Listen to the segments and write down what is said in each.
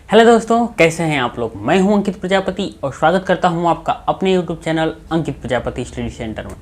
Hello दोस्तों, कैसे हैं आप लोग। मैं हूं अंकित प्रजापति और स्वागत करता हूं आपका अपने यूट्यूब चैनल अंकित प्रजापति स्टडी सेंटर में।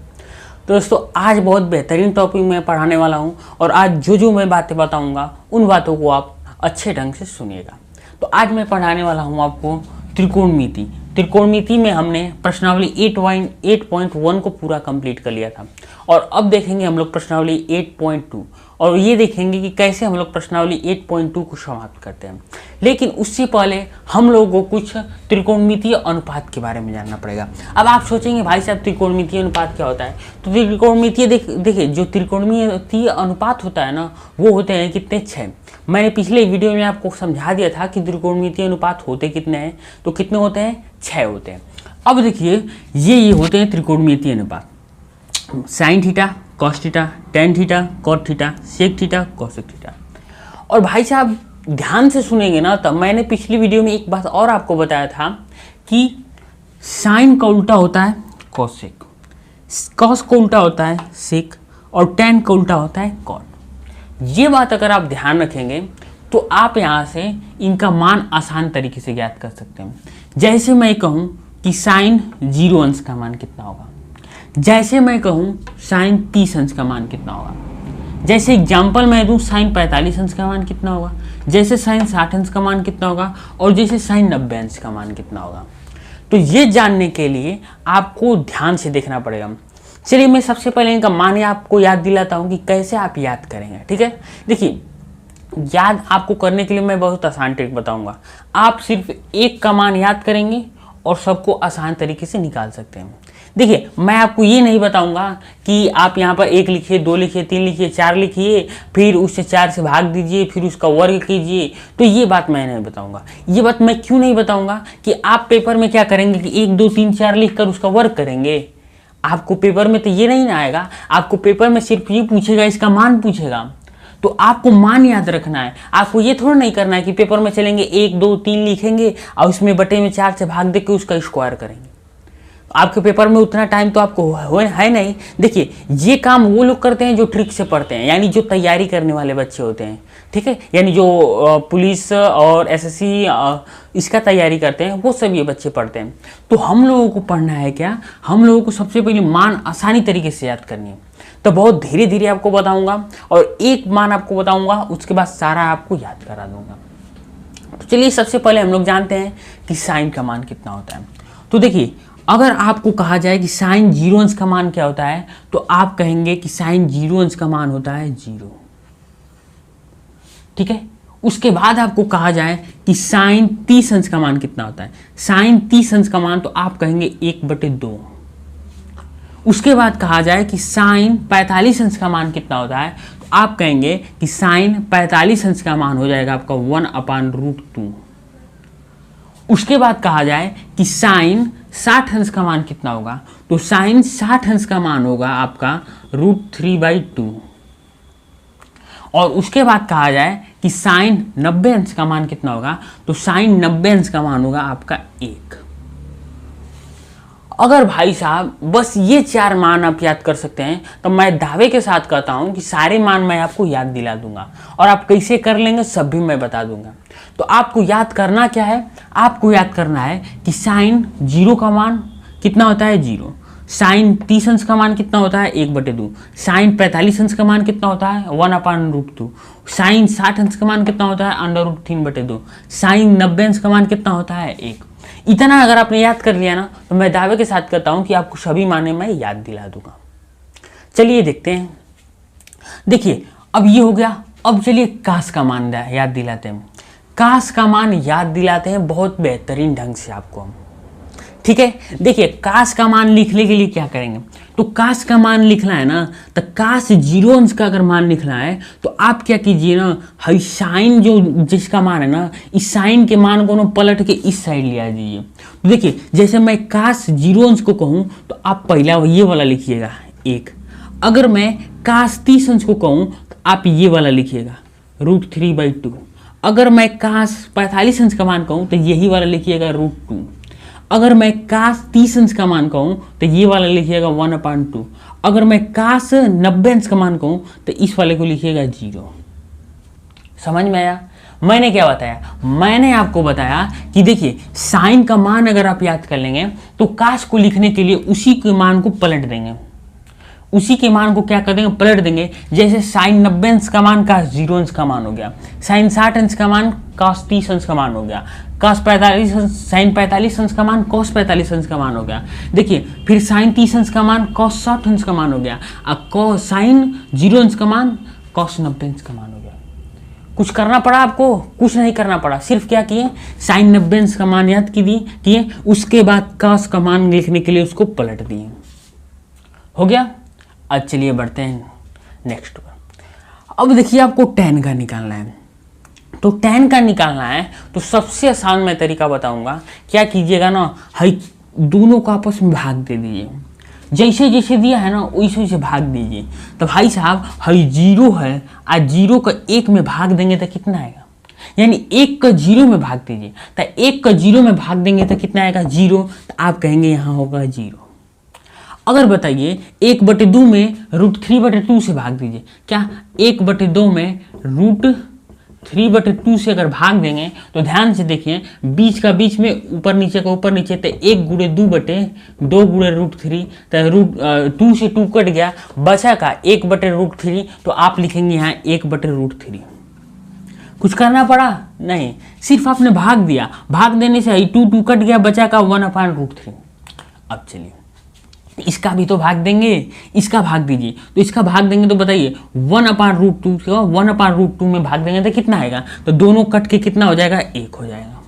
तो दोस्तों, आज बहुत बेहतरीन टॉपिक मैं पढ़ाने वाला हूं और आज जो मैं बातें बताऊंगा उन बातों को आप अच्छे ढंग से सुनिएगा। तो आज मैं पढ़ाने वाला हूं आपको त्रिकोणमिति। त्रिकोणमिति में हमने प्रश्नावली 8.1 को पूरा कंप्लीट कर लिया था और अब देखेंगे हम लोग प्रश्नावली 8.2 और ये देखेंगे कि कैसे हम लोग प्रश्नावली 8.2 को समाप्त करते हैं। लेकिन उससे पहले हम लोगों को कुछ त्रिकोणमितीय अनुपात के बारे में जानना पड़ेगा। अब आप सोचेंगे भाई साहब त्रिकोणमितीय अनुपात क्या होता है। तो त्रिकोणमितीय देखिए जो त्रिकोणमितीय अनुपात होता है ना, वो होते हैं कितने, 6। मैंने पिछले वीडियो में आपको समझा दिया था कि त्रिकोणमितीय अनुपात होते कितने हैं। तो कितने होते हैं, 6 होते हैं। अब देखिए ये होते हैं त्रिकोणमितीय अनुपात। Sine theta, cos theta, tan theta, cot theta, sec theta, cosec theta. और भाई साहब ध्यान से सुनेंगे ना, तब मैंने पिछली वीडियो में एक बात और आपको बताया था कि साइन का उल्टा होता है कोसेक, कॉस का उल्टा होता है सेक और टेन का उल्टा होता है कॉट। ये बात अगर आप ध्यान रखेंगे तो आप यहाँ से इनका मान आसान तरीके से ज्ञात कर सकते हैं। जैसे मैं कहूँ कि साइन 0 अंश का मान कितना होगा, जैसे मैं कहूँ साइन 30 अंश का मान कितना होगा, जैसे एग्जाम्पल मैं दूँ साइन 45 अंश का मान कितना होगा, जैसे साइन 60 अंश का मान कितना होगा और जैसे साइन 90 अंश का मान कितना होगा। तो ये जानने के लिए आपको ध्यान से देखना पड़ेगा। चलिए मैं सबसे पहले इनका मान आपको याद दिलाता हूँ कि कैसे आप याद करेंगे। ठीक है, देखिए याद आपको करने के लिए मैं बहुत आसान ट्रिक बताऊँगा। आप सिर्फ एक का मान याद करेंगे और सबको आसान तरीके से निकाल सकते हैं। देखिए मैं आपको ये नहीं बताऊंगा कि आप यहाँ पर 1 लिखिए, 2 लिखिए, 3 लिखिए, 4 लिखिए, फिर उससे 4 से भाग दीजिए, फिर उसका वर्ग कीजिए। तो ये बात मैं नहीं बताऊंगा। ये बात मैं क्यों नहीं बताऊंगा कि आप पेपर में क्या करेंगे कि 1, 2, 3, 4 लिख कर उसका वर्ग करेंगे। आपको पेपर में तो ये नहीं ना आएगा। आपको पेपर में सिर्फ ये पूछेगा, इसका मान पूछेगा। तो आपको मान याद रखना है। आपको ये थोड़ा नहीं करना है कि पेपर में चलेंगे 1, 2, 3 लिखेंगे और उसमें बटे में 4 से भाग दे के उसका स्क्वायर करेंगे। आपके पेपर में उतना टाइम तो आपको है नहीं। देखिए ये काम वो लोग करते हैं जो ट्रिक से पढ़ते हैं, यानी जो तैयारी करने वाले बच्चे होते हैं। ठीक है, यानी जो पुलिस और एसएससी इसका तैयारी करते हैं, वो सब ये बच्चे पढ़ते हैं। तो हम लोगों को पढ़ना है क्या, हम लोगों को सबसे पहले मान आसानी तरीके से याद करनी है। तो बहुत धीरे धीरे आपको बताऊंगा और एक मान आपको बताऊंगा, उसके बाद सारा आपको याद करा दूंगा। तो चलिए सबसे पहले हम लोग जानते हैं कि साइन का मान कितना होता है। तो देखिए अगर आपको कहा जाए कि साइन 0 अंश का मान क्या होता है, तो आप कहेंगे कि साइन 0 अंश का मान होता है 0। ठीक है, उसके बाद आपको कहा जाए कि साइन 30 अंश का मान कितना होता है, साइन 30 अंश का मान, तो आप कहेंगे 1/2। उसके बाद कहा जाए कि साइन 45 अंश का मान कितना होता है, तो आप कहेंगे कि साइन 45 अंश का मान हो जाएगा आपका 1/√2। उसके बाद कहा जाए कि साइन 60 अंश का मान कितना होगा, तो साइन 60 अंश का मान होगा आपका √3/2। और उसके बाद कहा जाए कि साइन 90 अंश का मान कितना होगा, तो साइन 90 अंश का मान होगा आपका 1। अगर भाई साहब बस ये 4 मान आप याद कर सकते हैं, तो मैं दावे के साथ कहता हूं कि सारे मान मैं आपको याद दिला दूंगा और आप कैसे कर लेंगे सब भी मैं बता दूंगा। तो आपको याद करना क्या है, आपको याद करना है कि साइन 0 का मान कितना होता है, 0। साइन 30 अंश का मान कितना होता है, 1/2। साइन 45 अंश का मान कितना होता है, 1/√2। साइन 60 अंश का मान कितना होता है, √3/2। साइन 90 अंश का मान कितना होता है, 1। इतना अगर आपने याद कर लिया ना, तो मैं दावे के साथ कहता हूं कि आपको सभी माने मैं याद दिला दूंगा। चलिए देखते हैं। देखिए अब ये हो गया। अब चलिए कास का मान याद दिलाते हैं। कास का मान याद दिलाते हैं बहुत बेहतरीन ढंग से आपको हम। ठीक है, देखिए कास का मान लिखने के लिए क्या करेंगे, तो कास का मान लिखना है ना, तो कास 0 अंश का अगर मान लिखना है तो आप क्या कीजिए ना, हाई साइन जो जिसका मान है ना, इस साइन के मान को ना पलट के इस साइड ले आ जाइए। तो देखिए जैसे मैं कास 0 अंश को कहूँ तो आप पहला ये वाला लिखिएगा 1। अगर मैं कास 30 अंश को कहूँ तो आप ये वाला लिखिएगा √3/2। अगर मैं कास 45 अंश का मान कहूँ तो यही वाला लिखिएगा √2। अगर मैं कास 30 अंश का मान कहूँ तो ये वाला लिखिएगा 1/2। अगर मैं कास 90 अंश का मान कहूँ तो इस वाले को लिखिएगा 0। समझ में आया। मैंने क्या बताया, मैंने आपको बताया कि देखिए साइन का मान अगर आप याद कर लेंगे तो काश को लिखने के लिए उसी के मान को पलट देंगे, उसी के मान को क्या कर देंगे, पलट देंगे। जैसे साइन 90 अंश का मान काश 0 अंश का मान हो गया, साइन 60 अंश का मान काश 30 अंश का मान हो गया, काश 45 अंश साइन 45 अंश का मान कॉस 45 अंश का मान हो गया। देखिए फिर साइन 30 अंश का मान कॉस 60 अंश का मान हो गया, अब साइन 0 अंश का मान कॉस 90 अंश का मान हो गया। कुछ करना पड़ा आपको? कुछ नहीं करना पड़ा, सिर्फ क्या किए, साइन 90 अंश का मान याद किए, उसके बाद कॉस का मान लिखने के लिए उसको पलट दिए। हो गया। अब चलिए बढ़ते हैं नेक्स्ट पर। अब देखिए आपको tan का निकालना है, तो tan का निकालना है तो सबसे आसान मैं तरीका बताऊंगा। क्या कीजिएगा ना, हाई दोनों को आपस में भाग दे दीजिए, जैसे जैसे दिया है ना वैसे वैसे भाग दीजिए। तो भाई साहब हाई 0 है, आज 0 का 1 में भाग देंगे तो कितना आएगा, यानी 1 का 0 में भाग दीजिए, तो 1 का 0 में भाग देंगे तो कितना आएगा 0, तो आप कहेंगे यहाँ होगा 0। अगर बताइए 1/2 में √3/2 से भाग दीजिए, क्या 1/2 में √3/2 से अगर भाग देंगे तो ध्यान से देखिए बीच का बीच में ऊपर नीचे का ऊपर नीचे, तो 1 गुणे 2 गुणे √3, तो 2 से 2 कट गया, बचा का 1/√3, तो आप लिखेंगे यहाँ 1/√3। कुछ करना पड़ा नहीं, सिर्फ आपने भाग दिया, भाग देने से 2 कट गया, बचा का 1/√3। अब चलिए इसका भी तो भाग देंगे, इसका भाग दीजिए, तो इसका भाग देंगे तो बताइए 1/√2 को 1/√2 में भाग देंगे तो कितना आएगा, तो दोनों कट के कितना हो जाएगा, 1 हो जाएगा।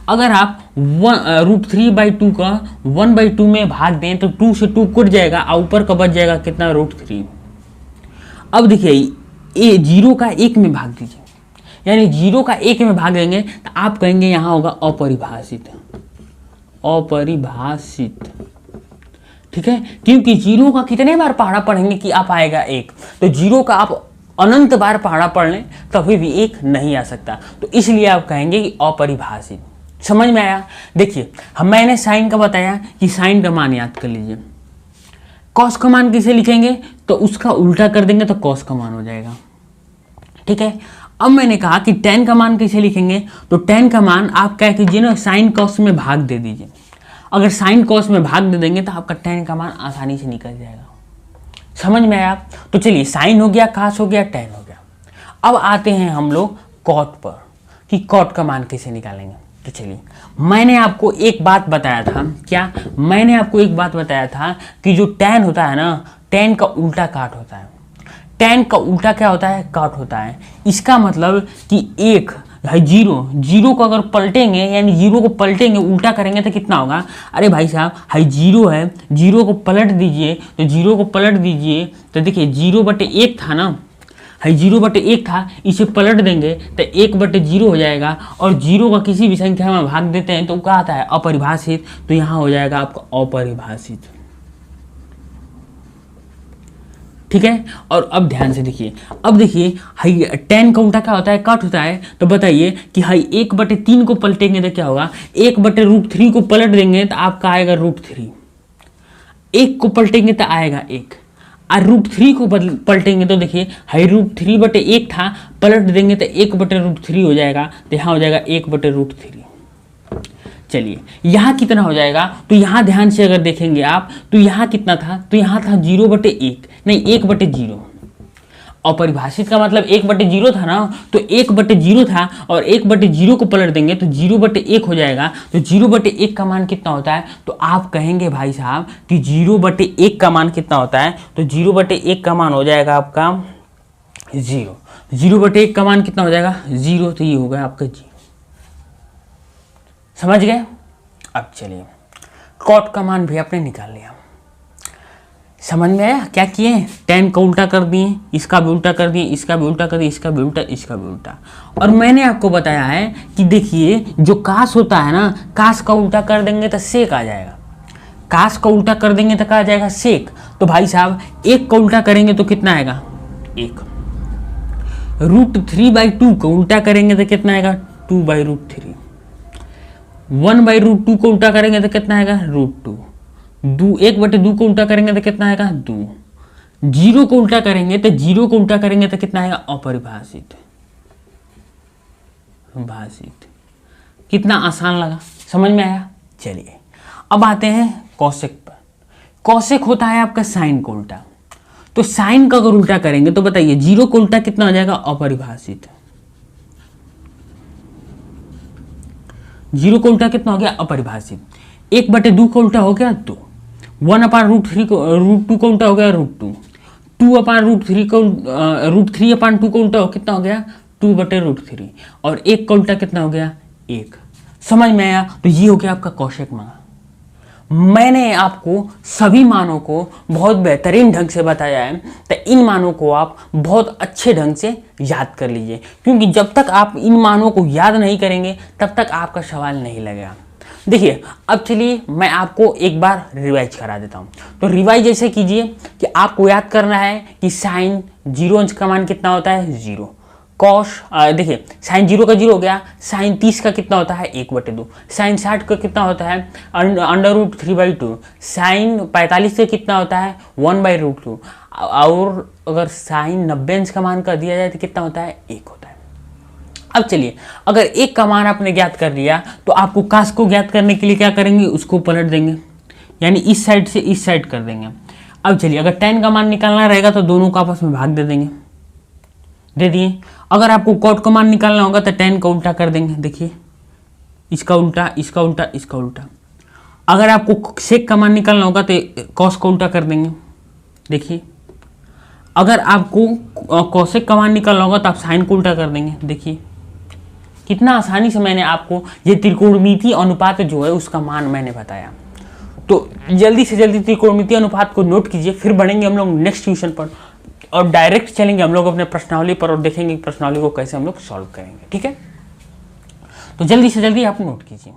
अगर आप √3/2 का 1/2 में भाग दें तो 2 से 2 कट जाएगा और ऊपर का बच जाएगा कितना, √3। अब देखिए 0 का 1 में भाग दीजिए, यानी 0 का 1 में भाग देंगे तो आप कहेंगे यहाँ होगा अपरिभाषित, अपरिभाषित। ठीक है, क्योंकि 0 का कितने बार पहाड़ा पढ़ेंगे कि आप आएगा 1, तो 0 का आप अनंत बार पहाड़ा पढ़ लें कभी भी 1 नहीं आ सकता, तो इसलिए आप कहेंगे कि अपरिभाषित। समझ में आया? देखिए मैंने साइन का बताया कि साइन का मान याद कर लीजिए, कॉस का मान किसे लिखेंगे, तो उसका उल्टा कर देंगे तो कॉस का मान हो जाएगा। ठीक है, अब मैंने कहा कि tan का मान कैसे लिखेंगे, तो tan का मान आप क्या कीजिए ना, साइन कॉस में भाग दे दीजिए। अगर साइन कॉस में भाग दे देंगे तो आपका tan का मान आसानी से निकल जाएगा। समझ में आया? तो चलिए साइन हो गया, कॉस हो गया, tan हो गया। अब आते हैं हम लोग कॉट पर कि कॉट का मान कैसे निकालेंगे। तो चलिए मैंने आपको एक बात बताया था, क्या मैंने आपको एक बात बताया था कि जो tan होता है ना, tan का उल्टा काट होता है। tan का उल्टा क्या होता है, काट होता है। इसका मतलब कि 1 है 0 को अगर पलटेंगे, यानी 0 को पलटेंगे उल्टा करेंगे तो कितना होगा, अरे भाई साहब हाई 0 है, 0 को पलट दीजिए, तो 0 को पलट दीजिए तो देखिए 0/1 था ना, हाई 0/1 था, इसे पलट देंगे तो 1/0 हो जाएगा, और 0 का किसी भी संख्या में भाग देते हैं तो क्या आता है, अपरिभाषित, तो यहाँ हो जाएगा आपका अपरिभाषित। ठीक है, और अब ध्यान से देखिए, अब देखिए हाई tan का उल्टा क्या होता है, कट होता है। तो बताइए कि हाई 1/3 को पलटेंगे तो क्या होगा, 1/√3 को पलट देंगे तो आपका आएगा √3, 1 को पलटेंगे तो आएगा 1, और √3 को पलटेंगे तो देखिए हाई √3/1 था, पलट देंगे तो 1/√3 हो जाएगा, तो यहाँ हो जाएगा 1/√3। चलिए यहाँ कितना हो जाएगा, तो यहाँ ध्यान से अगर देखेंगे आप तो यहाँ कितना था, तो यहाँ था 0/1 नहीं 1/0। अपरिभाषित का मतलब 1/0 था ना, तो 1/0 था और 1/0 को पलट देंगे तो 0/1 हो जाएगा। तो 0/1 का मान कितना होता है, तो आप कहेंगे भाई साहब कि 0/1 का मान कितना होता है, तो 0/1 का मान हो जाएगा आपका 0। 0/1 का मान कितना हो जाएगा, 0, तो ये होगा आपका 0। समझ गए? अब चलिए कॉट का मान भी आपने निकाल लिया। समझ में आया क्या किए, tan का उल्टा कर दिए, इसका भी उल्टा कर दिए, इसका भी उल्टा कर दिए, इसका भी उल्टा, इसका भी उल्टा। और मैंने आपको बताया है कि देखिए जो कास होता है ना, कास का उल्टा कर देंगे तो सेक आ जाएगा, कास का उल्टा कर देंगे तो क्या आ जाएगा, सेक। तो भाई साहब 1 का उल्टा करेंगे तो कितना आएगा, 1। √3/2 को उल्टा करेंगे तो कितना आएगा, 2/√3। 1/√2 को उल्टा करेंगे तो कितना आएगा, √2। 1/2 को उल्टा करेंगे तो कितना आएगा, 2। 0 को उल्टा करेंगे तो 0 को उल्टा करेंगे तो कितना आएगा, अपरिभाषित। अपरिभाषित। कितना आसान लगा, समझ में आया। चलिए अब आते हैं कौशिक पर। कौशिक होता है आपका साइन का उल्टा। तो साइन का अगर उल्टा करेंगे तो बताइए 0 का उल्टा कितना हो जाएगा, अपरिभाषित। 0 का उल्टा कितना हो गया, अपरिभाषित। 1/2 का उल्टा हो गया 2। 1/√3 √2 का उल्टा हो गया √2। 2/√3 का √3/2 का उल्टा हो कितना हो गया, 2/√3। और 1 का उल्टा कितना हो गया, 1। समझ में आया। तो ये हो गया आपका कौशिक मान। मैंने आपको सभी मानों को बहुत बेहतरीन ढंग से बताया है, तो इन मानों को आप बहुत अच्छे ढंग से याद कर लीजिए, क्योंकि जब तक आप इन मानों को याद नहीं करेंगे तब तक आपका सवाल नहीं लगेगा। देखिए अब चलिए मैं आपको एक बार रिवाइज करा देता हूँ। तो रिवाइज ऐसे कीजिए कि आपको याद करना है कि साइन 0 अंश का मान कितना होता है, 0। कॉस देखिए साइन 0 का 0 हो गया। साइन 30 का कितना होता है, 1/2। साइन 60 का कितना होता है, √3/2। साइन 45 का कितना होता है, 1/√2। और अगर साइन 90 अंश का मान कर दिया जाए तो कितना होता है, 1 होता है। अब चलिए अगर 1 का मान आपने ज्ञात कर लिया तो आपको काश को ज्ञात करने के लिए क्या करेंगे, उसको पलट देंगे, यानी इस साइड से इस साइड कर देंगे। अब चलिए अगर tan का मान निकालना रहेगा तो दोनों को आपस में भाग दे देंगे, दे दिए। अगर आपको cot का मान निकालना होगा तो tan का उल्टा कर देंगे, देखिए इसका उल्टा, इसका उल्टा, इसका उल्टा। अगर आपको sec का मान निकालना होगा तो cos का उल्टा कर देंगे, देखिए। अगर आपको cosec का मान निकालना होगा तो आप sin को उल्टा कर देंगे, देखिए कितना आसानी से मैंने आपको ये त्रिकोणमितीय अनुपात जो है उसका मान मैंने बताया। तो जल्दी से जल्दी त्रिकोणमितीय अनुपात को नोट कीजिए, फिर बढ़ेंगे हम लोग नेक्स्ट ट्यूशन पर और डायरेक्ट चलेंगे हम लोग अपने प्रश्नावली पर और देखेंगे प्रश्नावली को कैसे हम लोग सॉल्व करेंगे, ठीक है। तो जल्दी से जल्दी आप नोट कीजिए।